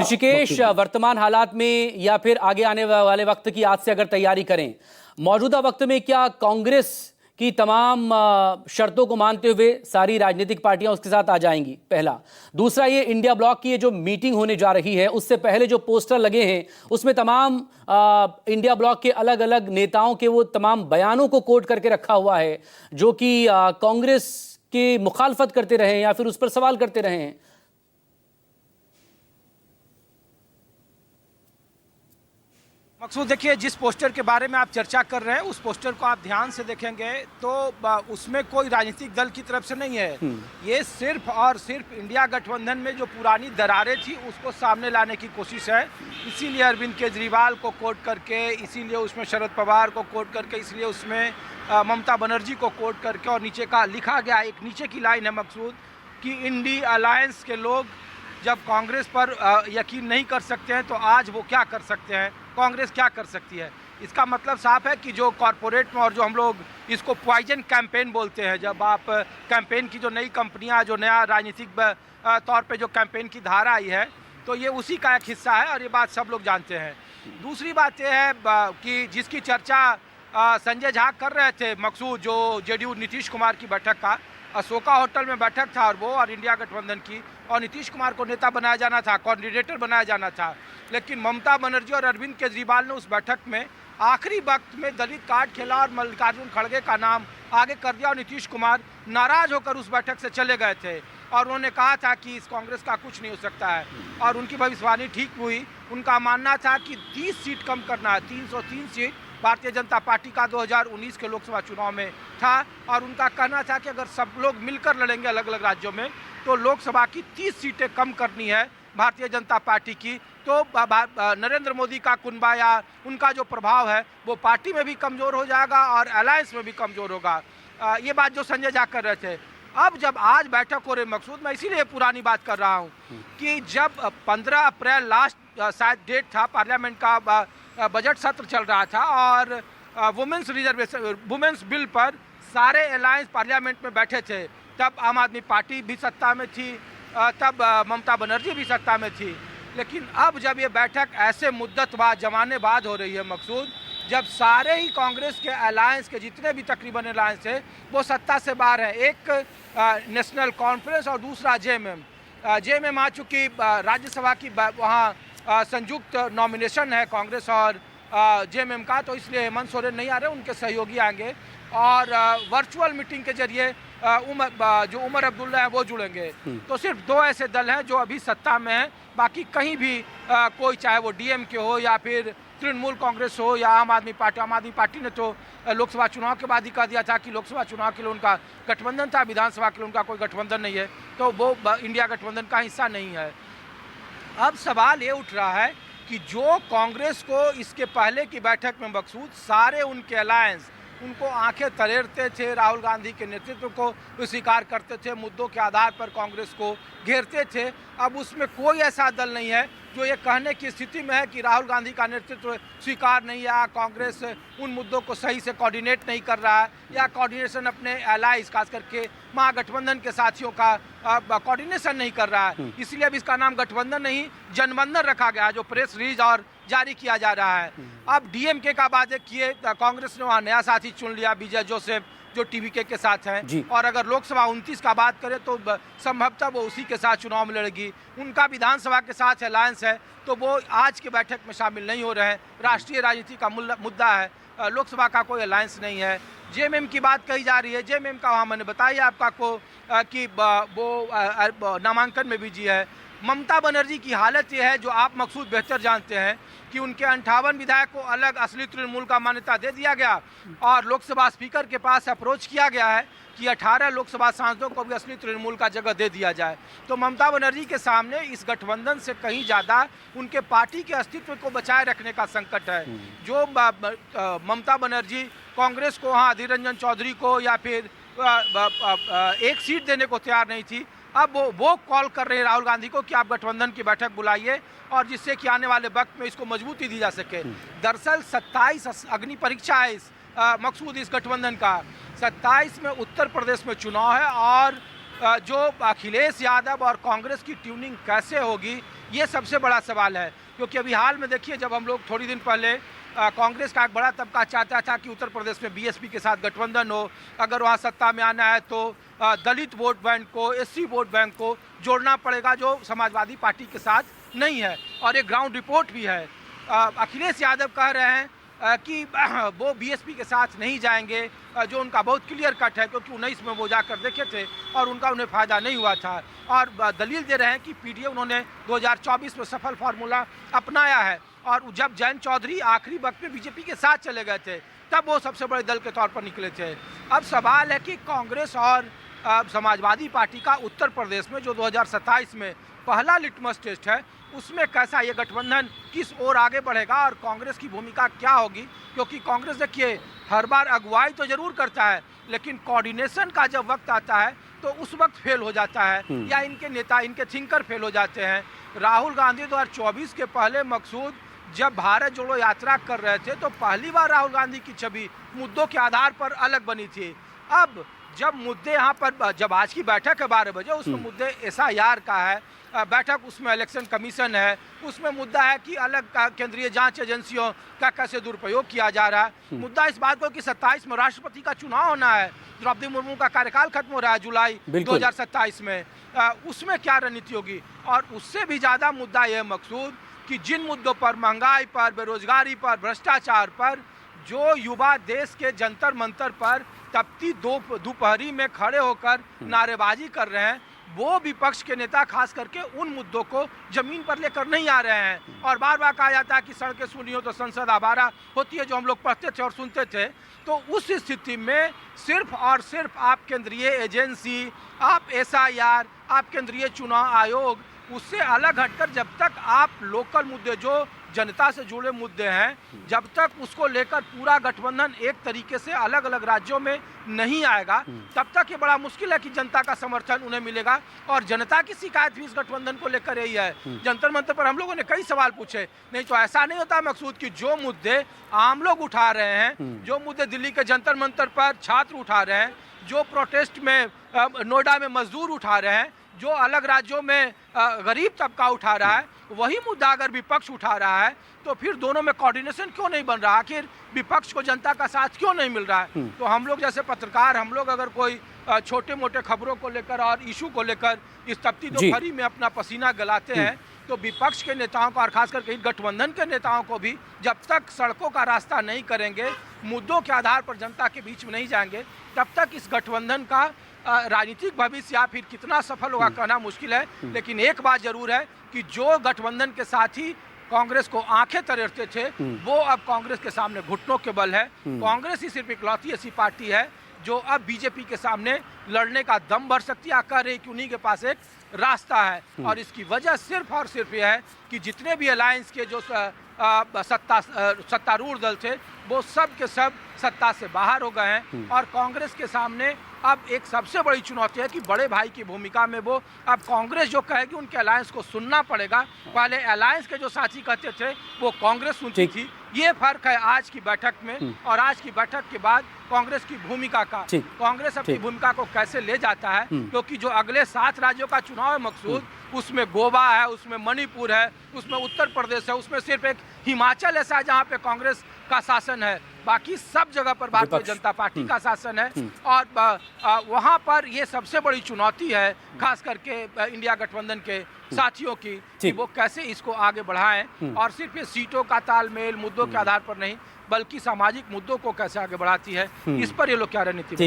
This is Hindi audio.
ऋषिकेश, वर्तमान हालात में या फिर आगे आने वाले वक्त की आज से अगर तैयारी करें, मौजूदा वक्त में क्या कांग्रेस की तमाम शर्तों को मानते हुए सारी राजनीतिक पार्टियां उसके साथ आ जाएंगी? पहला। दूसरा, ये इंडिया ब्लॉक की ये जो मीटिंग होने जा रही है, उससे पहले जो पोस्टर लगे हैं उसमें तमाम इंडिया ब्लॉक के अलग अलग नेताओं के वो तमाम बयानों को कोट करके रखा हुआ है जो कि कांग्रेस की मुखालफत करते रहे या फिर उस पर सवाल करते रहे हैं। मकसूद, देखिए, जिस पोस्टर के बारे में आप चर्चा कर रहे हैं उस पोस्टर को आप ध्यान से देखेंगे तो उसमें कोई राजनीतिक दल की तरफ से नहीं है। ये सिर्फ और सिर्फ इंडिया गठबंधन में जो पुरानी दरारें थी उसको सामने लाने की कोशिश है। इसीलिए अरविंद केजरीवाल को कोट करके, इसीलिए उसमें शरद पवार को कोट करके, इसलिए उसमें ममता बनर्जी को कोट करके, और नीचे का लिखा गया, एक नीचे की लाइन है मकसूद, कि इंडी अलायंस के लोग जब कांग्रेस पर यकीन नहीं कर सकते हैं तो आज वो क्या कर सकते हैं, कांग्रेस क्या कर सकती है। इसका मतलब साफ है कि जो कॉरपोरेट में, और जो हम लोग इसको पॉइजन कैंपेन बोलते हैं, जब आप कैंपेन की जो नई कंपनियां, जो नया राजनीतिक तौर पे जो कैंपेन की धारा आई है, तो ये उसी का एक हिस्सा है और ये बात सब लोग जानते हैं। दूसरी बात यह है कि जिसकी चर्चा संजय झा कर रहे थे मकसूद, जो जेडीयू नीतीश कुमार की बैठक का, अशोका होटल में बैठक था और वो और इंडिया गठबंधन की, और नीतीश कुमार को नेता बनाया जाना था, कैंडिडेटर बनाया जाना था, लेकिन ममता बनर्जी और अरविंद केजरीवाल ने उस बैठक में आखिरी वक्त में दलित कार्ड खेला और मल्लिकार्जुन खड़गे का नाम आगे कर दिया और नीतीश कुमार नाराज होकर उस बैठक से चले गए थे और उन्होंने कहा था कि इस कांग्रेस का कुछ नहीं हो सकता है, और उनकी भविष्यवाणी ठीक हुई। उनका मानना था कि 30 सीट कम करना है, 303 सीट भारतीय जनता पार्टी का 2019 के लोकसभा चुनाव में था, और उनका कहना था कि अगर सब लोग मिलकर लड़ेंगे अलग अलग राज्यों में तो लोकसभा की 30 सीटें कम करनी है भारतीय जनता पार्टी की, तो नरेंद्र मोदी का कुनबा या उनका जो प्रभाव है वो पार्टी में भी कमज़ोर हो जाएगा और अलायंस में भी कमज़ोर होगा। ये बात जो संजय झा कर रहे थे। अब जब आज बैठक हो रही मकसूद, मैं इसीलिए पुरानी बात कर रहा हूँ कि जब 15 अप्रैल लास्ट शायद डेट था, पार्लियामेंट का बजट सत्र चल रहा था और वुमेन्स बिल पर सारे अलायंस पार्लियामेंट में बैठे थे, तब आम आदमी पार्टी भी सत्ता में थी, तब ममता बनर्जी भी सत्ता में थी। लेकिन अब जब ये बैठक ऐसे मुद्दत बाद, जमाने बाद हो रही है मकसूद, जब सारे ही कांग्रेस के अलायंस के जितने भी तकरीबन अलायंस है वो सत्ता से बाहर है, एक नेशनल कॉन्फ्रेंस और दूसरा जेएमएम आ चुकी, राज्यसभा की वहाँ संयुक्त नॉमिनेशन है कांग्रेस और जेएमएम का, तो इसलिए हेमंत सोरेन नहीं आ रहे, उनके सहयोगी आएंगे और वर्चुअल मीटिंग के जरिए जो उमर अब्दुल्ला है वो जुड़ेंगे। तो सिर्फ 2 ऐसे दल हैं जो अभी सत्ता में हैं, बाकी कहीं भी कोई, चाहे वो डीएमके हो या फिर तृणमूल कांग्रेस हो या आम आदमी पार्टी ने तो लोकसभा चुनाव के बाद ही कह दिया था कि लोकसभा चुनाव के लिए उनका गठबंधन था, विधानसभा के लिए उनका कोई गठबंधन नहीं है, तो वो इंडिया गठबंधन का हिस्सा नहीं है। अब सवाल ये उठ रहा है कि जो कांग्रेस को इसके पहले की बैठक में मकसूद सारे उनके अलायंस उनको आंखें तरेरते थे, राहुल गांधी के नेतृत्व को स्वीकार करते थे, मुद्दों के आधार पर कांग्रेस को घेरते थे, अब उसमें कोई ऐसा दल नहीं है जो ये कहने की स्थिति में है कि राहुल गांधी का नेतृत्व स्वीकार नहीं है, कांग्रेस उन मुद्दों को सही से कोऑर्डिनेट नहीं कर रहा है, या कोऑर्डिनेशन अपने एलाइज खास करके महागठबंधन के साथियों का कोऑर्डिनेशन नहीं कर रहा है। इसलिए अब इसका नाम गठबंधन नहीं जनबंधन रखा गया है, जो प्रेस रिलीज और जारी किया जा रहा है। अब डीएमके का बात किए, कांग्रेस ने वहाँ नया साथी चुन लिया, विजय जोसेफ, जो टीवीके के साथ हैं, और अगर लोकसभा 29 का बात करें तो संभवतः वो उसी के साथ चुनाव में लड़ेगी। उनका विधानसभा के साथ अलायंस है, तो वो आज की बैठक में शामिल नहीं हो रहे हैं। राष्ट्रीय राजनीति का मुद्दा है, लोकसभा का कोई अलायंस नहीं है। जेएमएम की बात कही जा रही है, जेएमएम का वहाँ मैंने बताया आपको कि वो नामांकन में बिजी है। ममता बनर्जी की हालत यह है, जो आप मकसूद बेहतर जानते हैं, कि उनके 58 विधायक को अलग असली तृणमूल का मान्यता दे दिया गया और लोकसभा स्पीकर के पास अप्रोच किया गया है कि 18 लोकसभा सांसदों को भी असली तृणमूल का जगह दे दिया जाए। तो ममता बनर्जी के सामने इस गठबंधन से कहीं ज़्यादा उनके पार्टी के अस्तित्व को बचाए रखने का संकट है। जो ममता बनर्जी कांग्रेस को, हाँ, अधीर रंजन चौधरी को या फिर एक सीट देने को तैयार नहीं थी, अब वो कॉल कर रहे हैं राहुल गांधी को कि आप गठबंधन की बैठक बुलाइए, और जिससे कि आने वाले वक्त में इसको मजबूती दी जा सके। दरअसल 27 अग्नि परीक्षा है इस मकसूद इस गठबंधन का। 27 में उत्तर प्रदेश में चुनाव है और जो अखिलेश यादव और कांग्रेस की ट्यूनिंग कैसे होगी ये सबसे बड़ा सवाल है। क्योंकि अभी हाल में देखिए, जब हम लोग थोड़ी दिन पहले कांग्रेस का एक बड़ा तबका चाहता था कि उत्तर प्रदेश में बीएसपी के साथ गठबंधन हो, अगर वहाँ सत्ता में आना है तो दलित वोट बैंक को, एससी वोट बैंक को जोड़ना पड़ेगा, जो समाजवादी पार्टी के साथ नहीं है। और एक ग्राउंड रिपोर्ट भी है, अखिलेश यादव कह रहे हैं कि वो बीएसपी के साथ नहीं जाएंगे, जो उनका बहुत क्लियर कट है, क्योंकि 19 में वो जाकर देखे थे और उनका उन्हें फ़ायदा नहीं हुआ था। और दलील दे रहे हैं कि पीडीए उन्होंने 2024 में सफल फार्मूला अपनाया है, और जब जयंत चौधरी आखिरी वक्त में बीजेपी के साथ चले गए थे, तब वो सबसे बड़े दल के तौर पर निकले थे। अब सवाल है कि कांग्रेस और समाजवादी पार्टी का उत्तर प्रदेश में जो 2027 में पहला लिटमस टेस्ट है, उसमें कैसा ये गठबंधन किस ओर आगे बढ़ेगा और कांग्रेस की भूमिका क्या होगी। क्योंकि कांग्रेस देखिए हर बार अगुवाई तो जरूर करता है, लेकिन कोऑर्डिनेशन का जब वक्त आता है तो उस वक्त फेल हो जाता है, या इनके नेता, इनके थिंकर फेल हो जाते हैं। राहुल गांधी 2024 के पहले मकसूद जब भारत जोड़ो यात्रा कर रहे थे, तो पहली बार राहुल गांधी की छवि मुद्दों के आधार पर अलग बनी थी। अब जब मुद्दे यहाँ पर, जब आज की बैठक है 12 बजे, उसमें मुद्दे एसआईआर का है बैठक, उसमें इलेक्शन कमीशन है, उसमें मुद्दा है कि अलग केंद्रीय जांच एजेंसियों का कैसे दुरुपयोग किया जा रहा है। मुद्दा इस बात को कि 27 में राष्ट्रपति का चुनाव होना है, द्रौपदी मुर्मू का कार्यकाल खत्म हो रहा है जुलाई 2027 में, उसमें क्या रणनीति होगी। और उससे भी ज़्यादा मुद्दा यह मकसूद कि जिन मुद्दों पर, महंगाई पर, बेरोजगारी पर, भ्रष्टाचार पर, जो युवा देश के जंतर मंतर पर तपती दोपहरी में खड़े होकर नारेबाजी कर रहे हैं, वो विपक्ष के नेता खास करके उन मुद्दों को जमीन पर लेकर नहीं आ रहे हैं। और बार बार कहा जाता है कि सड़कें सुनी हो तो संसद आवारा होती है, जो हम लोग पढ़ते थे और सुनते थे। तो उस स्थिति में सिर्फ और सिर्फ आप केंद्रीय एजेंसी, आप एसआईआर, आप केंद्रीय चुनाव आयोग, उससे अलग हटकर जब तक आप लोकल मुद्दे, जो जनता से जुड़े मुद्दे हैं, जब तक उसको लेकर पूरा गठबंधन एक तरीके से अलग अलग राज्यों में नहीं आएगा, तब तक ये बड़ा मुश्किल है कि जनता का समर्थन उन्हें मिलेगा। और जनता की शिकायत भी इस गठबंधन को लेकर यही है। जंतर मंतर पर हम लोगों ने कई सवाल पूछे, नहीं तो ऐसा नहीं होता मकसूद कि जो मुद्दे आम लोग उठा रहे हैं, जो मुद्दे दिल्ली के जंतर मंतर पर छात्र उठा रहे हैं, जो प्रोटेस्ट में नोएडा में मजदूर उठा रहे हैं, जो अलग राज्यों में गरीब तबका उठा रहा है, वही मुद्दा अगर विपक्ष उठा रहा है, तो फिर दोनों में कोऑर्डिनेशन क्यों नहीं बन रहा? आखिर विपक्ष को जनता का साथ क्यों नहीं मिल रहा है? तो हम लोग जैसे पत्रकार, हम लोग अगर कोई छोटे मोटे खबरों को लेकर और इशू को लेकर इस तपती दोपहरी में अपना पसीना गलाते हैं, तो विपक्ष के नेताओं को और खास करके गठबंधन के नेताओं को भी जब तक सड़कों का रास्ता नहीं करेंगे, मुद्दों के आधार पर जनता के बीच में नहीं जाएंगे, तब तक इस गठबंधन का राजनीतिक भविष्य या फिर कितना सफल होगा कहना मुश्किल है। लेकिन एक बात जरूर है कि जो गठबंधन के साथ ही कांग्रेस को आंखें तरेरते थे, वो अब कांग्रेस के सामने घुटनों के बल है। कांग्रेस ही सिर्फ इकलौती ऐसी पार्टी है जो अब बीजेपी के सामने लड़ने का दम भर सकती है, कह रही कि उन्हीं के पास एक रास्ता है। और इसकी वजह सिर्फ और सिर्फ यह है कि जितने भी अलायंस के जो सत्तारूढ़ दल थे, वो सब के सब सत्ता से बाहर हो गए हैं। और कांग्रेस के सामने अब एक सबसे बड़ी चुनौती है कि बड़े भाई की भूमिका में वो, अब कांग्रेस जो कहेगी उनके अलायंस को सुनना पड़ेगा। पहले अलायंस के जो साथी कहते थे वो कांग्रेस सुनती थी। ये फर्क है आज की बैठक में और आज की बैठक के बाद कांग्रेस की भूमिका का। कांग्रेस अपनी भूमिका को कैसे ले जाता है, क्योंकि जो अगले 7 राज्यों का चुनाव है मकसूद, उसमें गोवा है, उसमें मणिपुर है, उसमें उत्तर प्रदेश है, उसमें सिर्फ एक हिमाचल ऐसा है जहाँ पे कांग्रेस का शासन है, बाकी सब जगह पर भारतीय जनता पार्टी का शासन है। और वहाँ पर ये सबसे बड़ी चुनौती है खास करके इंडिया गठबंधन के साथियों की, कि वो कैसे इसको आगे बढ़ाएं और सिर्फ ये सीटों का तालमेल मुद्दों के आधार पर नहीं, बल्कि सामाजिक मुद्दों को कैसे आगे बढ़ाती है, इस पर ये लोग क्या रणनीति